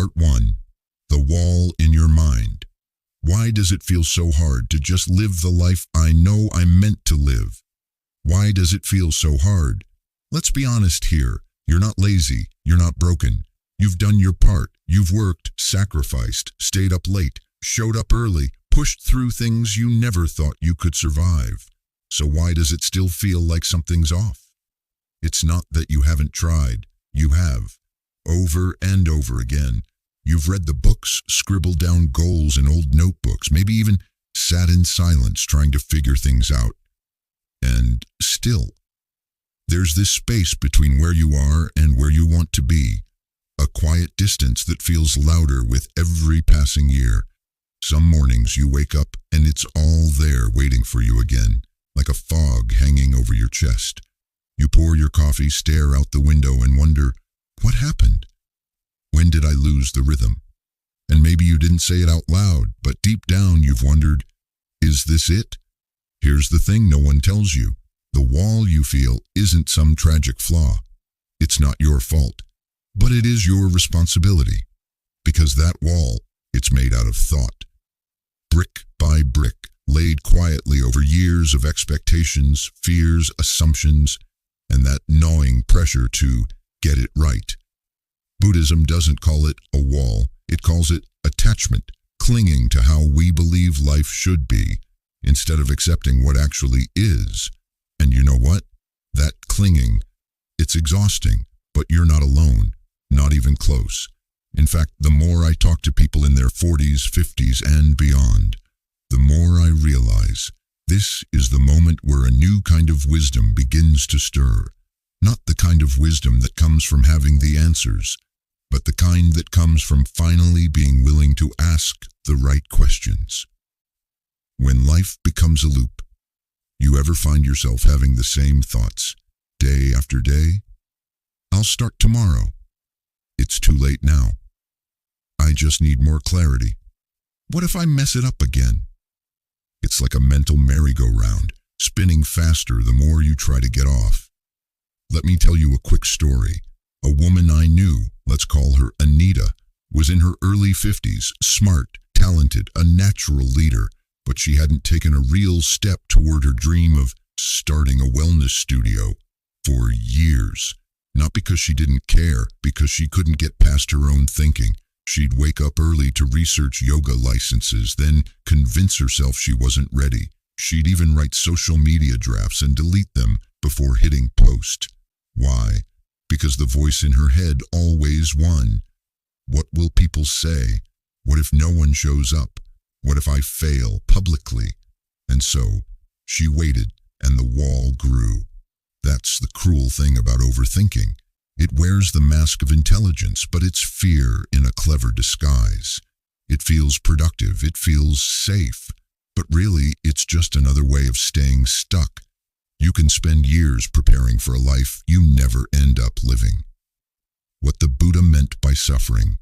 Part 1. The wall in your mind. Why does it feel so hard to just live the life I know I'm meant to live? Why does it feel so hard? Let's be honest here. You're not lazy. You're not broken. You've done your part. You've worked, sacrificed, stayed up late, showed up early, pushed through things you never thought you could survive. So why does it still feel like something's off? It's not that you haven't tried. You have. Over and over again. You've read the books, scribbled down goals in old notebooks, maybe even sat in silence trying to figure things out. And still, there's this space between where you are and where you want to be. A quiet distance that feels louder with every passing year. Some mornings you wake up and it's all there waiting for you again, like a fog hanging over your chest. You pour your coffee, stare out the window and wonder, what happened? When did I lose the rhythm? And maybe you didn't say it out loud, but deep down you've wondered, is this it? Here's the thing no one tells you. The wall you feel isn't some tragic flaw. It's not your fault, but it is your responsibility. Because that wall, it's made out of thought. Brick by brick, laid quietly over years of expectations, fears, assumptions, and that gnawing pressure to get it right. Buddhism doesn't call it a wall, it calls it attachment, clinging to how we believe life should be, instead of accepting what actually is. And you know what? That clinging, it's exhausting, but you're not alone, not even close. In fact, the more I talk to people in their 40s, 50s, and beyond, the more I realize this is the moment where a new kind of wisdom begins to stir. Not the kind of wisdom that comes from having the answers, but the kind that comes from finally being willing to ask the right questions. When life becomes a loop, you ever find yourself having the same thoughts, day after day? I'll start tomorrow. It's too late now. I just need more clarity. What if I mess it up again? It's like a mental merry-go-round, spinning faster the more you try to get off. Let me tell you a quick story. A woman I knew, let's call her Anita, was in her early 50s, smart, talented, a natural leader, but she hadn't taken a real step toward her dream of starting a wellness studio for years. Not because she didn't care, because she couldn't get past her own thinking. She'd wake up early to research yoga licenses, then convince herself she wasn't ready. She'd even write social media drafts and delete them before hitting post. Why? Because the voice in her head always won. What will people say? What if no one shows up? What if I fail publicly? And so, she waited, and the wall grew. That's the cruel thing about overthinking. It wears the mask of intelligence, but it's fear in a clever disguise. It feels productive, it feels safe, but really it's just another way of staying stuck. You can spend years preparing for a life you never end up living. What the Buddha meant by suffering.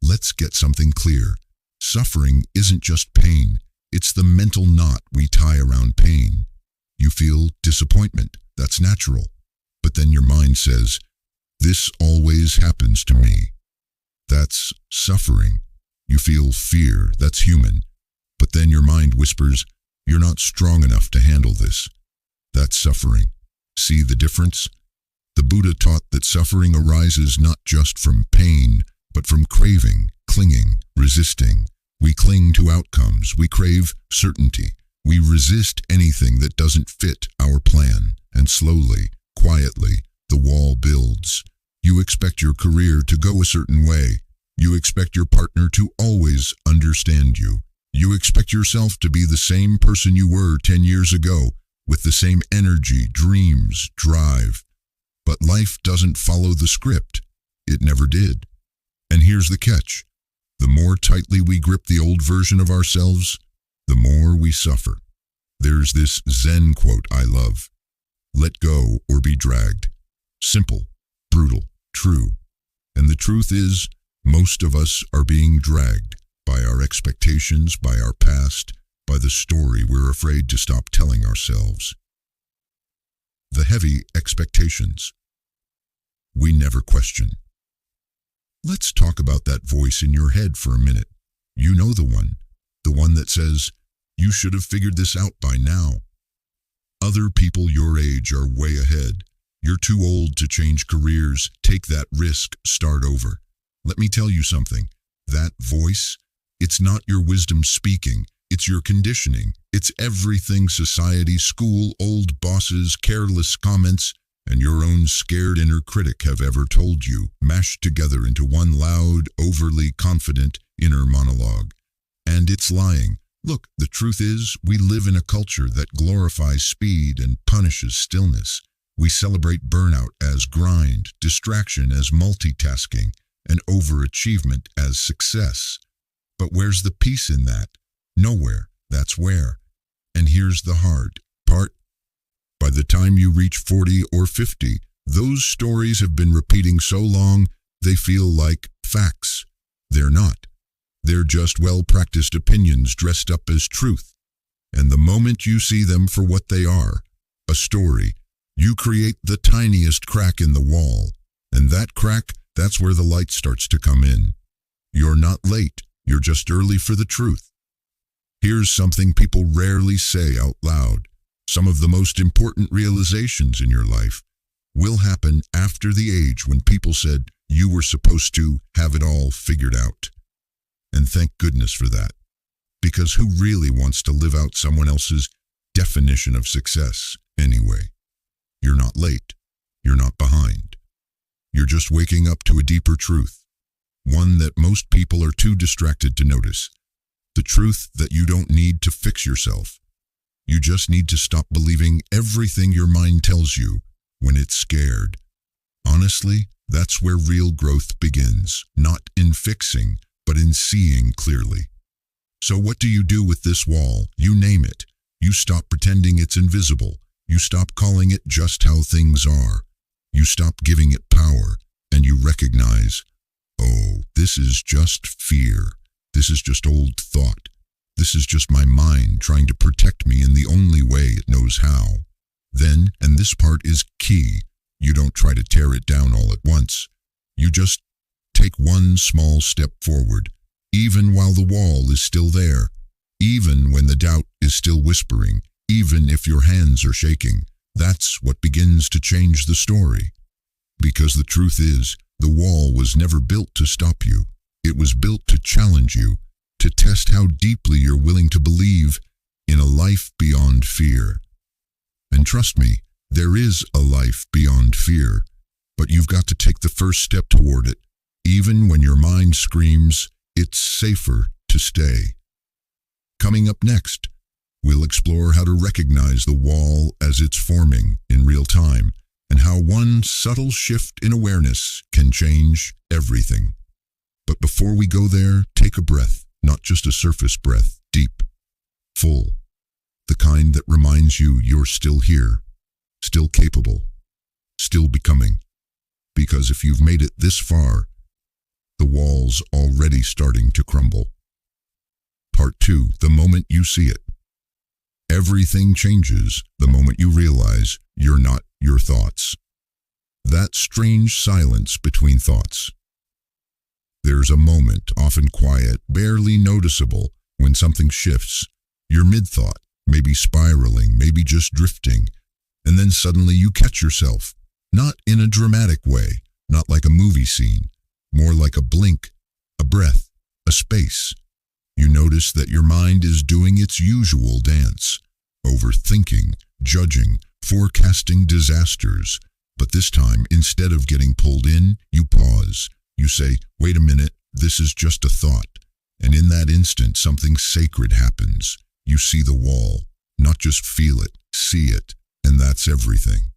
Let's get something clear. Suffering isn't just pain, it's the mental knot we tie around pain. You feel disappointment, that's natural. But then your mind says, this always happens to me. That's suffering. You feel fear, that's human. But then your mind whispers, you're not strong enough to handle this. That's suffering. See the difference? The Buddha taught that suffering arises not just from pain, but from craving, clinging, resisting. We cling to outcomes. We crave certainty. We resist anything that doesn't fit our plan. And slowly, quietly, the wall builds. You expect your career to go a certain way. You expect your partner to always understand you. You expect yourself to be the same person you were 10 years ago, with the same energy, dreams, drive. But life doesn't follow the script. It never did. And here's the catch. The more tightly we grip the old version of ourselves, the more we suffer. There's this Zen quote I love. Let go or be dragged. Simple, brutal, true. And the truth is, most of us are being dragged by our expectations, by our past, by the story we're afraid to stop telling ourselves. The heavy expectations. We never question. Let's talk about that voice in your head for a minute. You know the one that says, you should have figured this out by now. Other people your age are way ahead. You're too old to change careers, take that risk, start over. Let me tell you something. That voice, it's not your wisdom speaking. It's your conditioning. It's everything society, school, old bosses, careless comments, and your own scared inner critic have ever told you, mashed together into one loud, overly confident inner monologue. And it's lying. Look, the truth is, we live in a culture that glorifies speed and punishes stillness. We celebrate burnout as grind, distraction as multitasking, and overachievement as success. But where's the peace in that? Nowhere. That's where. And here's the hard part. By the time you reach 40 or 50, those stories have been repeating so long, they feel like facts. They're not. They're just well-practiced opinions dressed up as truth. And the moment you see them for what they are, a story, you create the tiniest crack in the wall. And that crack, that's where the light starts to come in. You're not late. You're just early for the truth. Here's something people rarely say out loud. Some of the most important realizations in your life will happen after the age when people said you were supposed to have it all figured out. And thank goodness for that. Because who really wants to live out someone else's definition of success anyway? You're not late. You're not behind. You're just waking up to a deeper truth. One that most people are too distracted to notice. The truth that you don't need to fix yourself. You just need to stop believing everything your mind tells you when it's scared. Honestly, that's where real growth begins, not in fixing, but in seeing clearly. So what do you do with this wall? You name it. You stop pretending it's invisible. You stop calling it just how things are. You stop giving it power, and you recognize, oh, this is just fear. This is just old thought. This is just my mind trying to protect me in the only way it knows how. Then, and this part is key, you don't try to tear it down all at once. You just take one small step forward, even while the wall is still there, even when the doubt is still whispering, even if your hands are shaking. That's what begins to change the story. Because the truth is, the wall was never built to stop you. It was built to challenge you, to test how deeply you're willing to believe in a life beyond fear. And trust me, there is a life beyond fear, but you've got to take the first step toward it, even when your mind screams, it's safer to stay. Coming up next, we'll explore how to recognize the wall as it's forming in real time, and how one subtle shift in awareness can change everything. But before we go there, take a breath, not just a surface breath, deep, full, the kind that reminds you you're still here, still capable, still becoming. Because if you've made it this far, the wall's already starting to crumble. Part 2, the moment you see it. Everything changes the moment you realize you're not your thoughts. That strange silence between thoughts. There's a moment, often quiet, barely noticeable, when something shifts. You're mid-thought, maybe spiraling, maybe just drifting, and then suddenly you catch yourself. Not in a dramatic way, not like a movie scene, more like a blink, a breath, a space. You notice that your mind is doing its usual dance, overthinking, judging, forecasting disasters. But this time, instead of getting pulled in, you pause. You say, wait a minute, this is just a thought. And in that instant, something sacred happens. You see the wall, not just feel it, see it, and that's everything.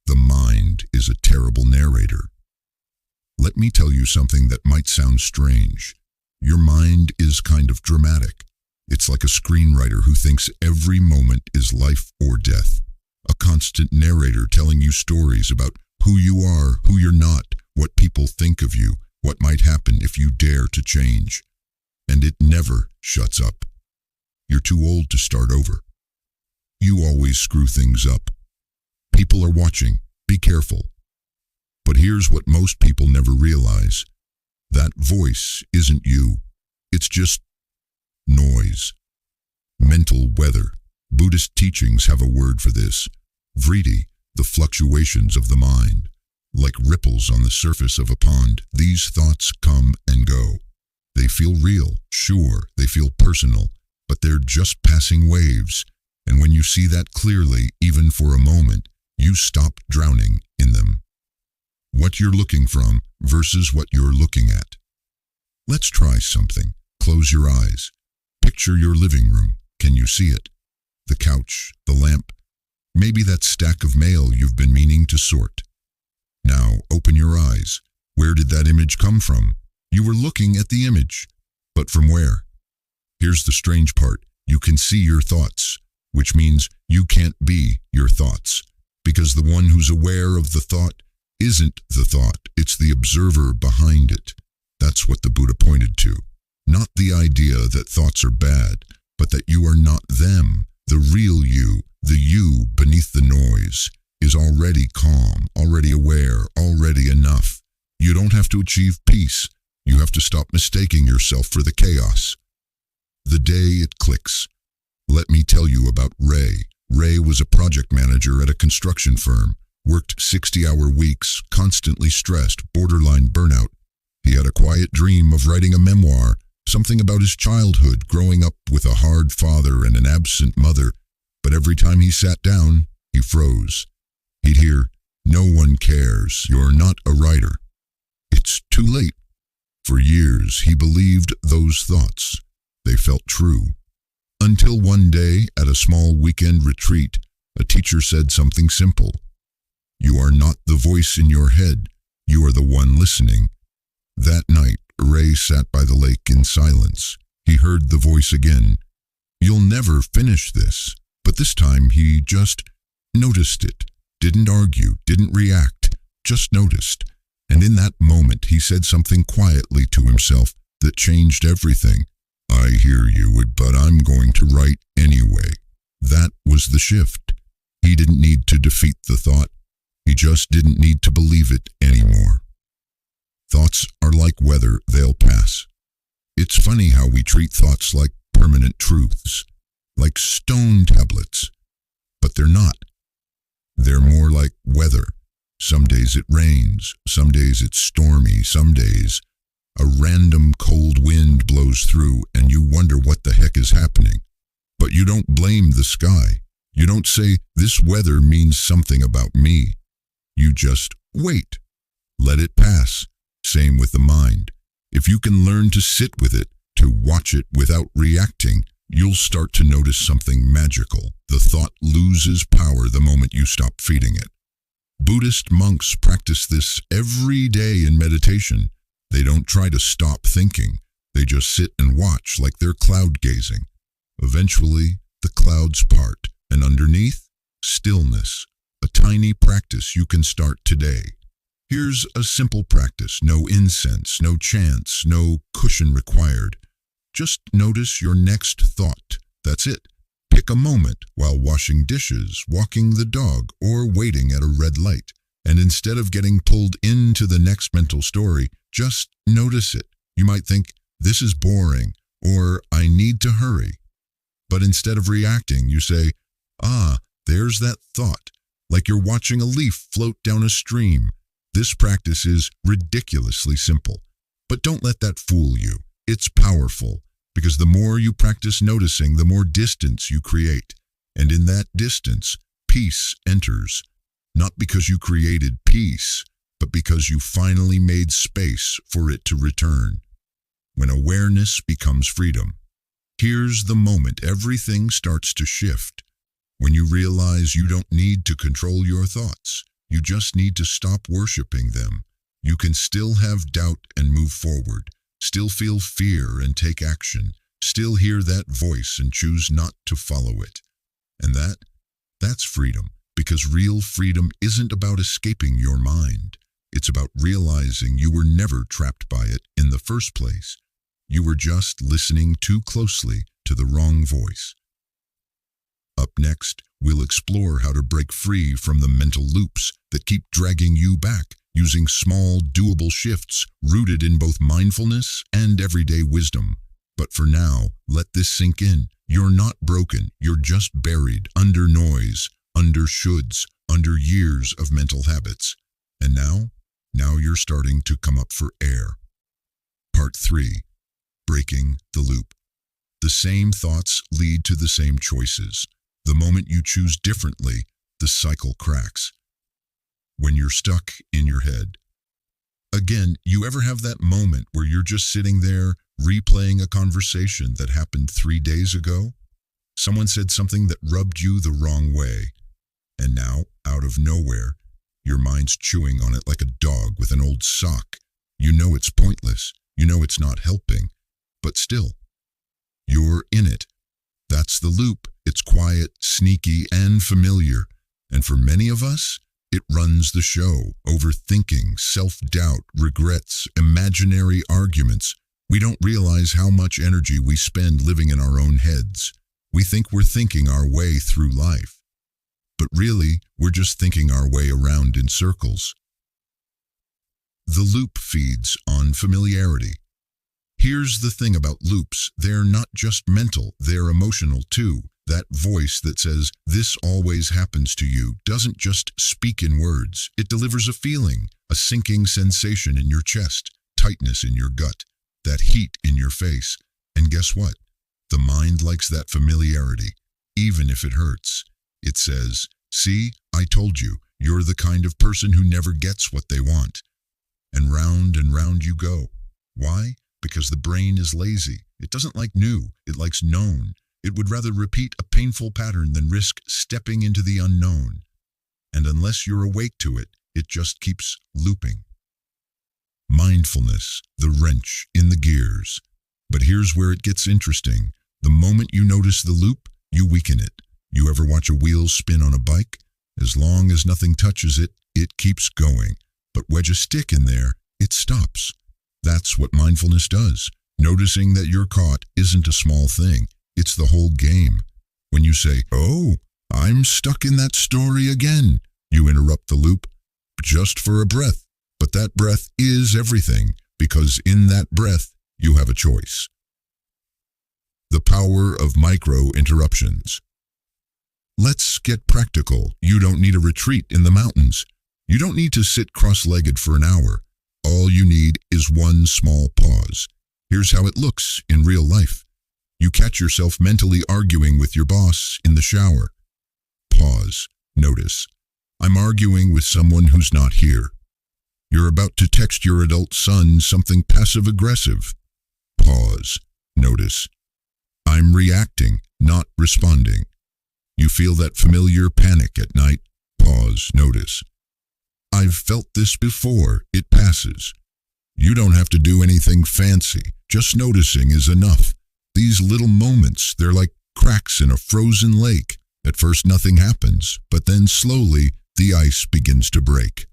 The mind is a terrible narrator. Let me tell you something that might sound strange. Your mind is kind of dramatic. It's like a screenwriter who thinks every moment is life or death. A constant narrator telling you stories about who you are, who you're not, what people think of you, what might happen if you dare to change. And it never shuts up. You're too old to start over. You always screw things up. People are watching. Be careful. But here's what most people never realize. That voice isn't you. It's just noise. Mental weather. Buddhist teachings have a word for this. Vritti, the fluctuations of the mind. Like ripples on the surface of a pond, these thoughts come and go. They feel real, sure, they feel personal, but they're just passing waves. And when you see that clearly, even for a moment, you stop drowning in them. What you're looking from versus what you're looking at. Let's try something. Close your eyes. Picture your living room. Can you see it? The couch, the lamp, maybe that stack of mail you've been meaning to sort. Now open your eyes. Where did that image come from? You were looking at the image. But from where? Here's the strange part. You can see your thoughts, which means you can't be your thoughts, because the one who's aware of the thought isn't the thought, it's the observer behind it. That's what the Buddha pointed to. Not the idea that thoughts are bad, but that you are not them. The real you, the you beneath the noise, is already calm, already aware, already enough. You don't have to achieve peace. You have to stop mistaking yourself for the chaos. The day it clicks. Let me tell you about Ray. Ray was a project manager at a construction firm, worked 60-hour weeks, constantly stressed, borderline burnout. He had a quiet dream of writing a memoir, something about his childhood, growing up with a hard father and an absent mother. But every time he sat down, he froze. He'd hear, "No one cares, you're not a writer. It's too late." For years, he believed those thoughts. They felt true. Until one day, at a small weekend retreat, a teacher said something simple. "You are not the voice in your head. You are the one listening." That night, Ray sat by the lake in silence. He heard the voice again. "You'll never finish this." But this time, he just noticed it. Didn't argue, didn't react, just noticed. And in that moment, he said something quietly to himself that changed everything. "I hear you, but I'm going to write anyway." That was the shift. He didn't need to defeat the thought. He just didn't need to believe it anymore. Thoughts are like weather, they'll pass. It's funny how we treat thoughts like permanent truths, like stone tablets. But they're not. They're more like weather. Some days it rains, some days it's stormy, some days a random cold wind blows through and you wonder what the heck is happening. But you don't blame the sky. You don't say, "This weather means something about me." You just wait. Let it pass. Same with the mind. If you can learn to sit with it, to watch it without reacting, you'll start to notice something magical. The thought loses power the moment you stop feeding it. Buddhist monks practice this every day in meditation. They don't try to stop thinking. They just sit and watch like they're cloud gazing. Eventually, the clouds part, and underneath, stillness. A tiny practice you can start today. Here's a simple practice. No incense, no chants, no cushion required. Just notice your next thought. That's it. Pick a moment while washing dishes, walking the dog, or waiting at a red light. And instead of getting pulled into the next mental story, just notice it. You might think, "This is boring," or "I need to hurry." But instead of reacting, you say, there's that thought, like you're watching a leaf float down a stream. This practice is ridiculously simple. But don't let that fool you. It's powerful, because the more you practice noticing, the more distance you create. And in that distance, peace enters. Not because you created peace, but because you finally made space for it to return. When awareness becomes freedom, here's the moment everything starts to shift. When you realize you don't need to control your thoughts, you just need to stop worshiping them. You can still have doubt and move forward, still feel fear and take action, still hear that voice and choose not to follow it. And that's freedom, because real freedom isn't about escaping your mind. It's about realizing you were never trapped by it in the first place. You were just listening too closely to the wrong voice. Up next, we'll explore how to break free from the mental loops that keep dragging you back using small, doable shifts rooted in both mindfulness and everyday wisdom. But for now, let this sink in. You're not broken. You're just buried under noise, under shoulds, under years of mental habits. And now you're starting to come up for air. Part 3. Breaking the loop. The same thoughts lead to the same choices. The moment you choose differently, the cycle cracks. When you're stuck in your head. Again, you ever have that moment where you're just sitting there replaying a conversation that happened 3 days ago? Someone said something that rubbed you the wrong way. And now, out of nowhere, your mind's chewing on it like a dog with an old sock. You know it's pointless. You know it's not helping. But still, you're in it. That's the loop. It's quiet, sneaky, and familiar. And for many of us, it runs the show. Overthinking, self-doubt, regrets, imaginary arguments. We don't realize how much energy we spend living in our own heads. We think we're thinking our way through life. But really, we're just thinking our way around in circles. The loop feeds on familiarity. Here's the thing about loops. They're not just mental, they're emotional too. That voice that says, "This always happens to you," doesn't just speak in words. It delivers a feeling, a sinking sensation in your chest, tightness in your gut, that heat in your face. And guess what? The mind likes that familiarity, even if it hurts. It says, "See, I told you, you're the kind of person who never gets what they want." And round you go. Why? Because the brain is lazy. It doesn't like new, it likes known. It would rather repeat a painful pattern than risk stepping into the unknown. And unless you're awake to it, it just keeps looping. Mindfulness, the wrench in the gears. But here's where it gets interesting. The moment you notice the loop, you weaken it. You ever watch a wheel spin on a bike? As long as nothing touches it, it keeps going. But wedge a stick in there, it stops. That's what mindfulness does. Noticing that you're caught isn't a small thing. It's the whole game. When you say, "Oh, I'm stuck in that story again," you interrupt the loop just for a breath. But that breath is everything, because in that breath, you have a choice. The power of micro-interruptions. Let's get practical. You don't need a retreat in the mountains. You don't need to sit cross-legged for an hour. All you need is one small pause. Here's how it looks in real life. You catch yourself mentally arguing with your boss in the shower. Pause. Notice. I'm arguing with someone who's not here. You're about to text your adult son something passive-aggressive. Pause. Notice. I'm reacting, not responding. You feel that familiar panic at night. Pause. Notice. I've felt this before. It passes. You don't have to do anything fancy. Just noticing is enough. These little moments, they're like cracks in a frozen lake. At first nothing happens, but then slowly the ice begins to break.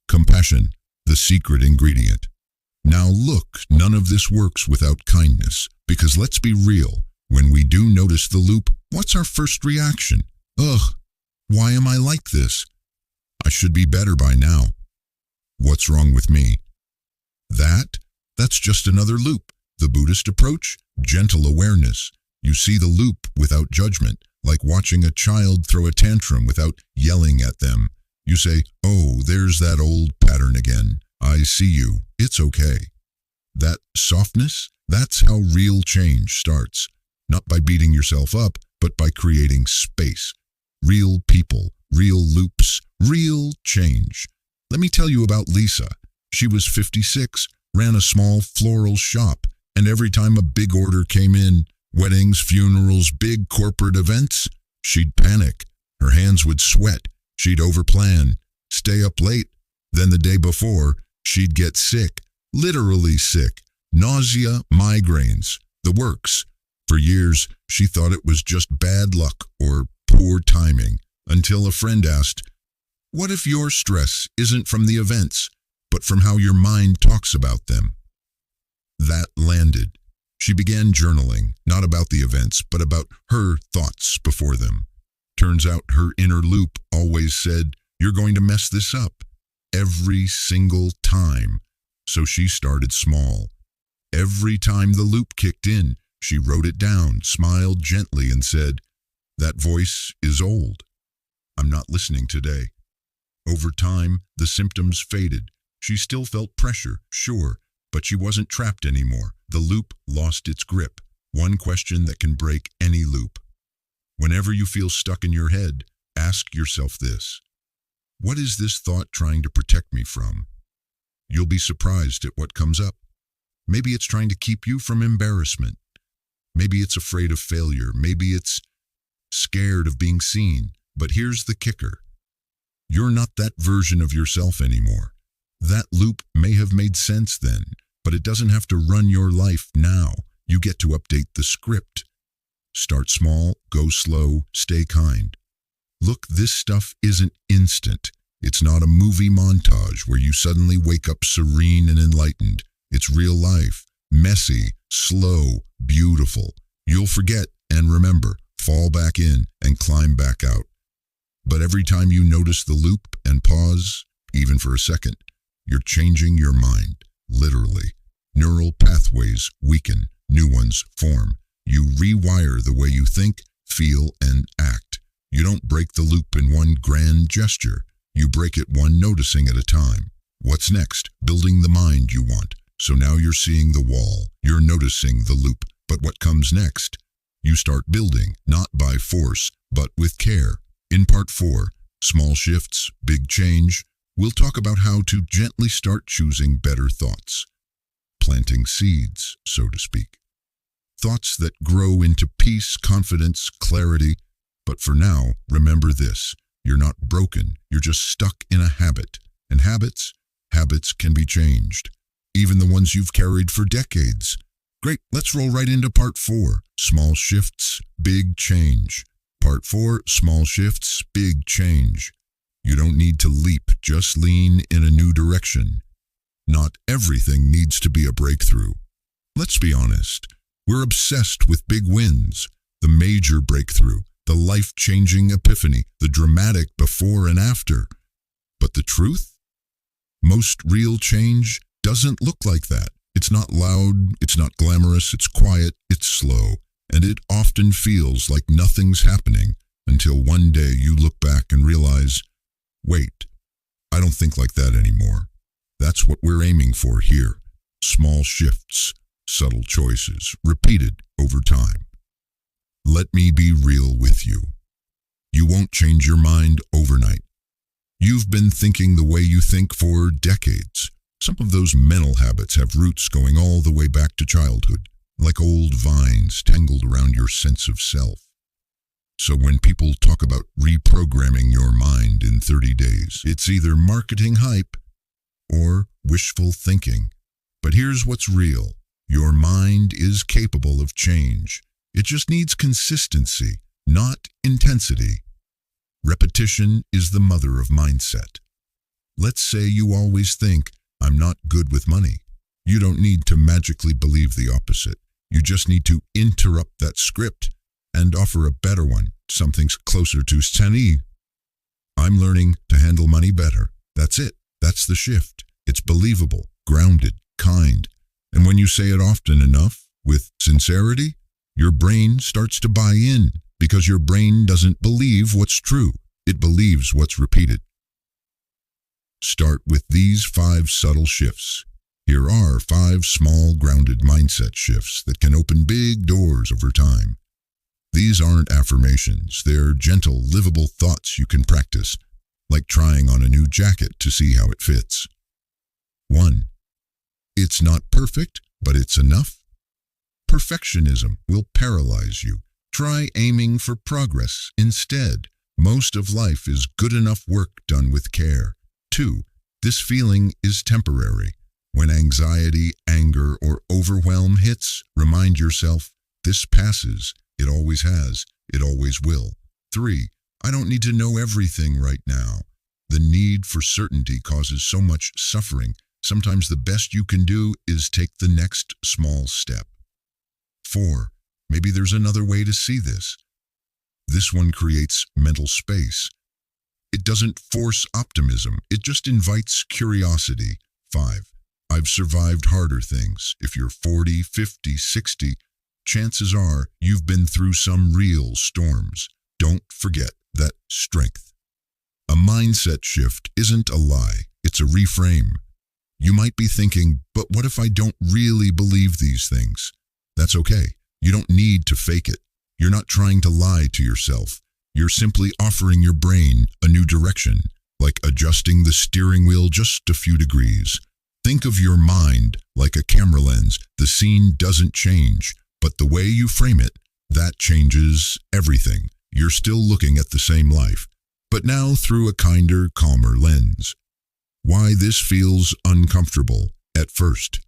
Compassion, the secret ingredient. Now look, none of this works without kindness, because let's be real, when we do notice the loop, what's our first reaction? Ugh, why am I like this? I should be better by now. What's wrong with me? That's just another loop. The Buddhist approach, gentle awareness. You see the loop without judgment, like watching a child throw a tantrum without yelling at them. You say, "Oh, there's that old pattern again. I see you. It's okay." That softness, that's how real change starts. Not by beating yourself up, but by creating space. Real people, real loops, real change. Let me tell you about Lisa. She was 56, ran a small floral shop, and every time a big order came in, weddings, funerals, big corporate events, she'd panic. Her hands would sweat. She'd overplan, stay up late. Then the day before, she'd get sick, literally sick. Nausea, migraines, the works. For years, she thought it was just bad luck or poor timing, until a friend asked, "What if your stress isn't from the events, but from how your mind talks about them?" That landed. She began journaling, not about the events, but about her thoughts before them. Turns out her inner loop always said, "You're going to mess this up." every single time. So she started small. Every time the loop kicked in, she wrote it down, smiled gently, and said, "That voice is old. I'm not listening today." Over time, the symptoms faded. She still felt pressure, sure, but she wasn't trapped anymore. The loop lost its grip. One question that can break any loop. Whenever you feel stuck in your head, ask yourself this: what is this thought trying to protect me from? You'll be surprised at what comes up. Maybe it's trying to keep you from embarrassment. Maybe it's afraid of failure. Maybe it's scared of being seen. But here's the kicker. You're not that version of yourself anymore. That loop may have made sense then, but it doesn't have to run your life now. You get to update the script. Start small, go slow, stay kind. Look, this stuff isn't instant. It's not a movie montage where you suddenly wake up serene and enlightened. It's real life, messy, slow, beautiful. You'll forget and remember, fall back in and climb back out. But every time you notice the loop and pause, even for a second, you're changing your mind, literally. Neural pathways weaken, new ones form. You rewire the way you think, feel, and act. You don't break the loop in one grand gesture. You break it one noticing at a time. What's next? Building the mind you want. So now you're seeing the wall. You're noticing the loop. But what comes next? You start building, not by force, but with care. In part 4, Small Shifts, Big Change, we'll talk about how to gently start choosing better thoughts. Planting seeds, so to speak. Thoughts that grow into peace, confidence, clarity. But for now, remember this. You're not broken. You're just stuck in a habit. And habits can be changed. Even the ones you've carried for decades. Great, let's roll right into part 4. Small shifts, big change. Part 4, small shifts, big change. You don't need to leap, just lean in a new direction. Not everything needs to be a breakthrough. Let's be honest. We're obsessed with big wins, the major breakthrough, the life-changing epiphany, the dramatic before and after. But the truth? Most real change doesn't look like that. It's not loud, it's not glamorous, it's quiet, it's slow, and it often feels like nothing's happening until one day you look back and realize, wait, I don't think like that anymore. That's what we're aiming for here. Small shifts, subtle choices, repeated over time. Let me be real with you. You won't change your mind overnight. You've been thinking the way you think for decades. Some of those mental habits have roots going all the way back to childhood, like old vines tangled around your sense of self. So when people talk about reprogramming your mind in 30 days, it's either marketing hype or wishful thinking. But here's what's real. Your mind is capable of change. It just needs consistency, not intensity. Repetition is the mother of mindset. Let's say you always think, I'm not good with money. You don't need to magically believe the opposite. You just need to interrupt that script and offer a better one, something closer to Sani. I'm learning to handle money better. That's it. That's the shift. It's believable, grounded, kind. And when you say it often enough, with sincerity, your brain starts to buy in because your brain doesn't believe what's true. It believes what's repeated. Start with these 5 subtle shifts. Here are 5 small, grounded mindset shifts that can open big doors over time. These aren't affirmations. They're gentle, livable thoughts you can practice, like trying on a new jacket to see how it fits. 1. It's not perfect, but it's enough. Perfectionism will paralyze you. Try aiming for progress instead. Most of life is good enough work done with care. 2. This feeling is temporary. When anxiety, anger, or overwhelm hits, remind yourself, this passes. It always has. It always will. 3. I don't need to know everything right now. The need for certainty causes so much suffering. Sometimes the best you can do is take the next small step. 4. Maybe there's another way to see this. This one creates mental space. It doesn't force optimism. It just invites curiosity. 5. I've survived harder things. If you're 40, 50, 60, chances are you've been through some real storms. Don't forget that strength. A mindset shift isn't a lie. It's a reframe. You might be thinking, but what if I don't really believe these things? That's okay. You don't need to fake it. You're not trying to lie to yourself. You're simply offering your brain a new direction, like adjusting the steering wheel just a few degrees. Think of your mind like a camera lens. The scene doesn't change, but the way you frame it, that changes everything. You're still looking at the same life, but now through a kinder, calmer lens. Why this feels uncomfortable at first.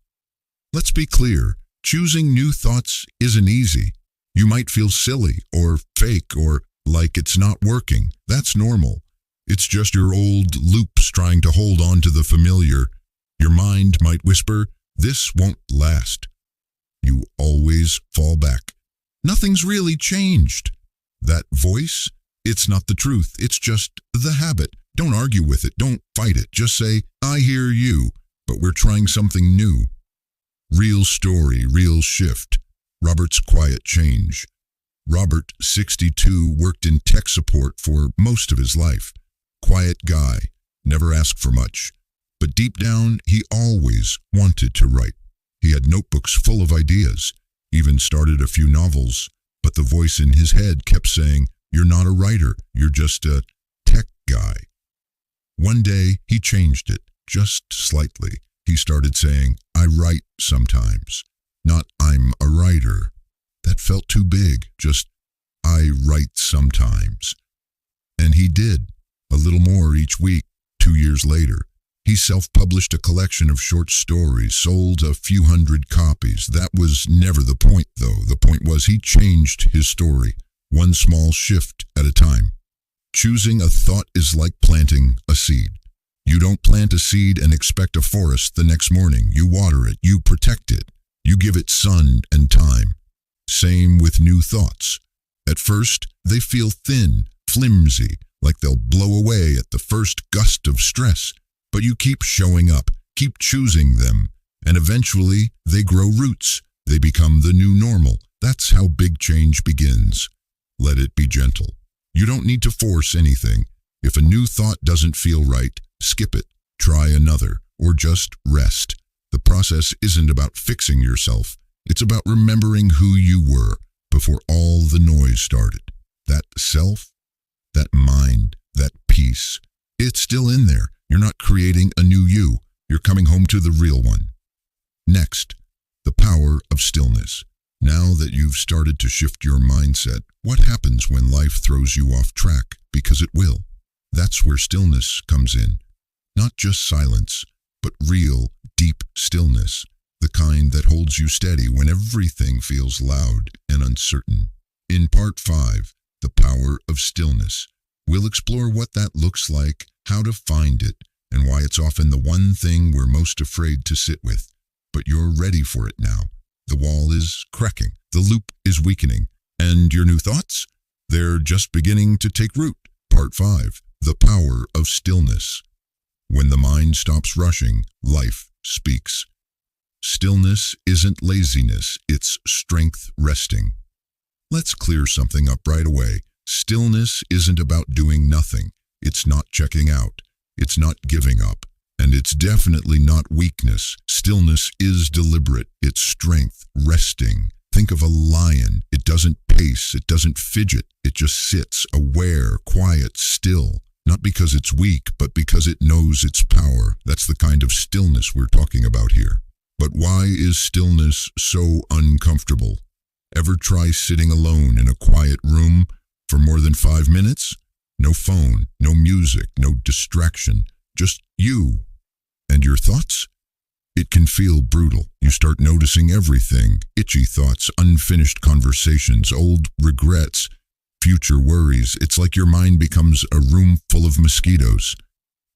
Let's be clear, choosing new thoughts isn't easy. You might feel silly or fake or like it's not working. That's normal. It's just your old loops trying to hold on to the familiar. Your mind might whisper, this won't last. You always fall back. Nothing's really changed. That voice, it's not the truth. It's just the habit. Don't argue with it. Don't fight it. Just say, I hear you, but we're trying something new. Real story, real shift. Robert's quiet change. Robert, 62, worked in tech support for most of his life. Quiet guy, never asked for much. But deep down, he always wanted to write. He had notebooks full of ideas, even started a few novels, but the voice in his head kept saying, you're not a writer, you're just a tech guy. One day, he changed it, just slightly. He started saying, I write sometimes, not I'm a writer. That felt too big, just I write sometimes. And he did, a little more each week. 2 years later, he self-published a collection of short stories, sold a few hundred copies. That was never the point, though. The point was he changed his story, one small shift at a time. Choosing a thought is like planting a seed. You don't plant a seed and expect a forest the next morning. You water it, you protect it, you give it sun and time. Same with new thoughts. At first, they feel thin, flimsy, like they'll blow away at the first gust of stress. But you keep showing up, keep choosing them, and eventually they grow roots. They become the new normal. That's how big change begins. Let it be gentle. You don't need to force anything. If a new thought doesn't feel right, skip it, try another, or just rest. The process isn't about fixing yourself. It's about remembering who you were before all the noise started. That self, that mind, that peace, it's still in there. You're not creating a new you. You're coming home to the real one. Next, the power of stillness. Now that you've started to shift your mindset, what happens when life throws you off track? Because it will. That's where stillness comes in. Not just silence, but real, deep stillness. The kind that holds you steady when everything feels loud and uncertain. In part 5, the power of stillness, we'll explore what that looks like, how to find it, and why it's often the one thing we're most afraid to sit with. But you're ready for it now. The wall is cracking, the loop is weakening, and your new thoughts? They're just beginning to take root. Part 5, the power of stillness. When the mind stops rushing, life speaks. Stillness isn't laziness, it's strength resting. Let's clear something up right away. Stillness isn't about doing nothing. It's not checking out. It's not giving up. And it's definitely not weakness. Stillness is deliberate. It's strength, resting. Think of a lion. It doesn't pace. It doesn't fidget. It just sits, aware, quiet, still. Not because it's weak, but because it knows its power. That's the kind of stillness we're talking about here. But why is stillness so uncomfortable? Ever try sitting alone in a quiet room for more than 5 minutes? No phone, no music, no distraction, just you and your thoughts? It can feel brutal. You start noticing everything, itchy thoughts, unfinished conversations, old regrets, future worries. It's like your mind becomes a room full of mosquitoes.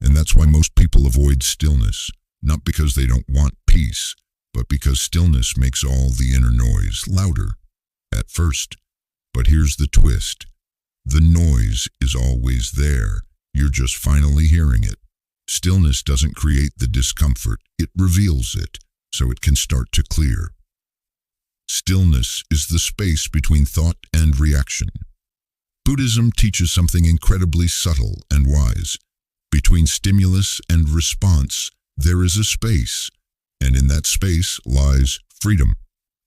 And that's why most people avoid stillness, not because they don't want peace, but because stillness makes all the inner noise louder at first. But here's the twist. The noise is always there. You're just finally hearing it. Stillness doesn't create the discomfort, it reveals it, so it can start to clear. Stillness is the space between thought and reaction. Buddhism teaches something incredibly subtle and wise. Between stimulus and response, there is a space, and in that space lies freedom.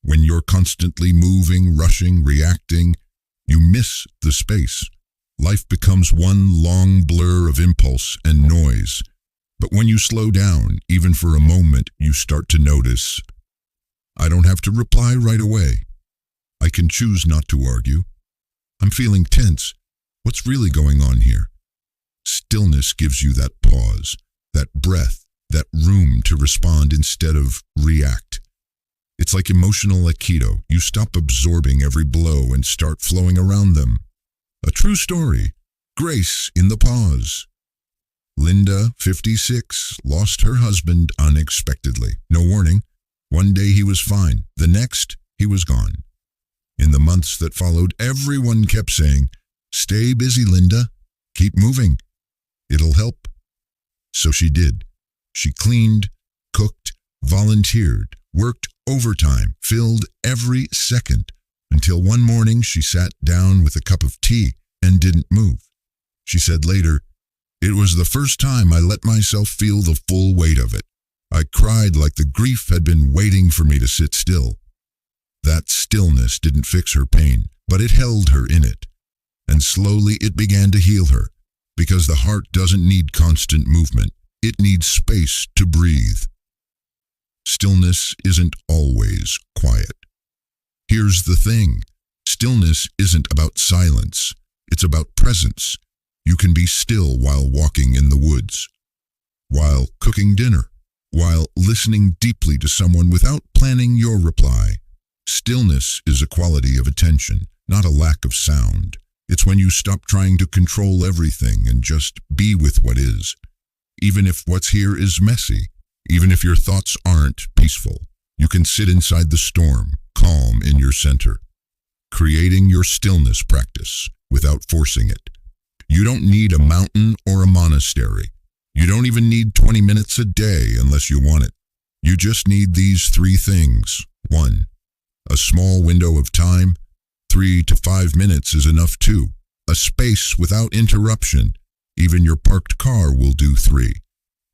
When you're constantly moving, rushing, reacting, you miss the space. Life becomes one long blur of impulse and noise. But when you slow down, even for a moment, you start to notice, I don't have to reply right away. I can choose not to argue. I'm feeling tense. What's really going on here? Stillness gives you that pause, that breath, that room to respond instead of react. It's like emotional aikido. You stop absorbing every blow and start flowing around them. A true story. Grace in the pause. Linda, 56, lost her husband unexpectedly. No warning. One day he was fine. The next, he was gone. In the months that followed, everyone kept saying, "Stay busy, Linda. Keep moving. It'll help." So she did. She cleaned, cooked, volunteered, worked overtime, filled every second, until one morning she sat down with a cup of tea and didn't move. She said later, "It was the first time I let myself feel the full weight of it. I cried like the grief had been waiting for me to sit still." That stillness didn't fix her pain, but it held her in it. And slowly it began to heal her, because the heart doesn't need constant movement. It needs space to breathe. Stillness isn't always quiet. Here's the thing. Stillness isn't about silence. It's about presence. You can be still while walking in the woods, while cooking dinner, while listening deeply to someone without planning your reply. Stillness is a quality of attention, not a lack of sound. It's when you stop trying to control everything and just be with what is. Even if what's here is messy, even if your thoughts aren't peaceful, you can sit inside the storm, calm in your center, creating your stillness practice without forcing it. You don't need a mountain or a monastery. You don't even need 20 minutes a day unless you want it. You just need these 3 things. 1. A small window of time. 3 to 5 minutes is enough too. A space without interruption. Even your parked car will do 3.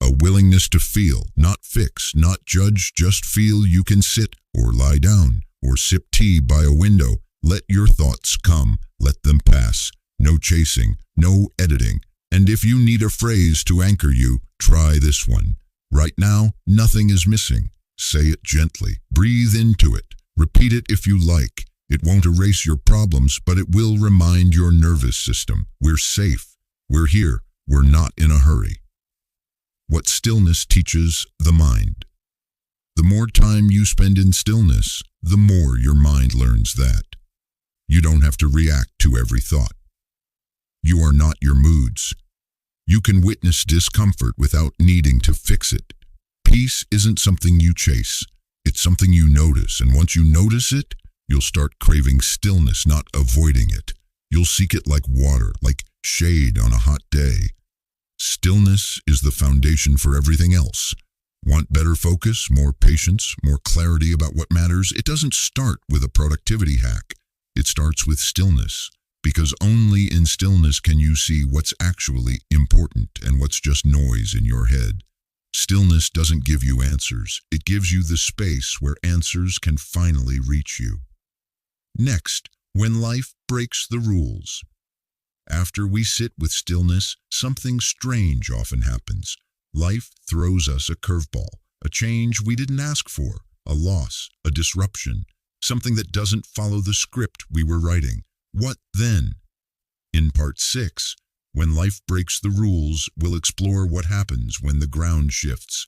A willingness to feel, not fix, not judge, just feel. You can sit or lie down or sip tea by a window. Let your thoughts come, let them pass. No chasing, no editing. And if you need a phrase to anchor you, try this one. Right now, nothing is missing. Say it gently. Breathe into it. Repeat it if you like. It won't erase your problems, but it will remind your nervous system. We're safe. We're here. We're not in a hurry. What stillness teaches the mind. The more time you spend in stillness, the more your mind learns that. You don't have to react to every thought. You are not your moods. You can witness discomfort without needing to fix it. Peace isn't something you chase. It's something you notice, and once you notice it, you'll start craving stillness, not avoiding it. You'll seek it like water, like shade on a hot day. Stillness is the foundation for everything else. Want better focus, more patience, more clarity about what matters? It doesn't start with a productivity hack. It starts with stillness, because only in stillness can you see what's actually important and what's just noise in your head. Stillness doesn't give you answers. It gives you the space where answers can finally reach you. Next, when life breaks the rules. After we sit with stillness, something strange often happens. Life throws us a curveball, a change we didn't ask for, a loss, a disruption, something that doesn't follow the script we were writing. What then? In part 6, when life breaks the rules, we'll explore what happens when the ground shifts,